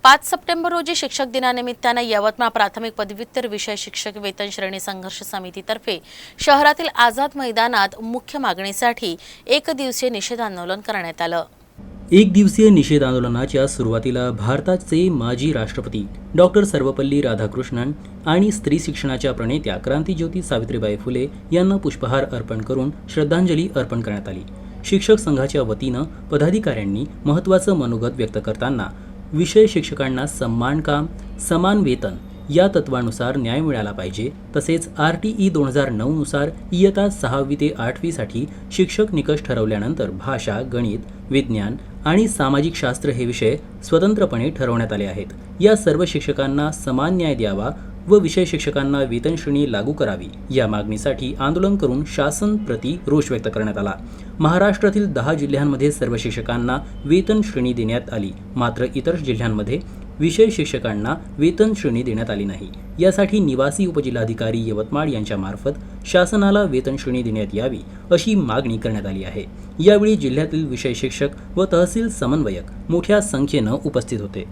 5 September रोजी शिक्षक दिनानिमित्ताने यवतमाळ प्राथमिक पदव्युत्तर विषय शिक्षक वेतन श्रेणी संघर्ष समितीतर्फे शहरातील आझाद मैदानात मुख्य मागणीसाठी एक दिवसीय निषेध आंदोलन करण्यात आलं। एक दिवसीय निषेध आंदोलनाच्या सुरुवातीला भारताचे माजी राष्ट्रपती डॉक्टर सर्वपल्ली राधाकृष्णन आणि स्त्री शिक्षणाच्या प्रणेत्या क्रांतिज्योती सावित्रीबाई फुले यांना पुष्पहार अर्पण करून श्रद्धांजली अर्पण करण्यात आली। शिक्षक संघाच्या वतीनं पदाधिकाऱ्यांनी महत्त्वाचं मनोगत व्यक्त करताना विषय शिक्षकांना समान काम समान वेतन या तत्वानुसार न्याय मिळाला पाहिजे, तसेच RTE 2009 नुसार इयत्ता 6वी ते 8वी साठी शिक्षक निकष ठरवल्यानंतर भाषा, गणित, विज्ञान आणि सामाजिक शास्त्र हे विषय स्वतंत्रपणे ठरवण्यात आले आहेत। या सर्व शिक्षकांना समान न्याय द्यावा व विषय शिक्षकांना वेतन श्रेणी लागू करावी या मागणीसाठी आंदोलन करून शासन प्रति रोष व्यक्त करण्यात आला। महाराष्ट्रातील 10 जिल्ह्यांमध्ये सर्व शिक्षकांना वेतन श्रेणी देण्यात आली, मात्र इतर जिल्ह्यांमध्ये विषय शिक्षकांना वेतन श्रेणी देण्यात आली नाही। यासाठी निवासी उपजिल्हाधिकारी यवतमाळ यांच्या मार्फत शासनाला वेतन श्रेणी देण्यात यावी अशी मागणी करण्यात आली आहे। यावेळी जिल्ह्यातील विषय शिक्षक व तहसील समन्वयक मोठ्या संख्येनं उपस्थित होते।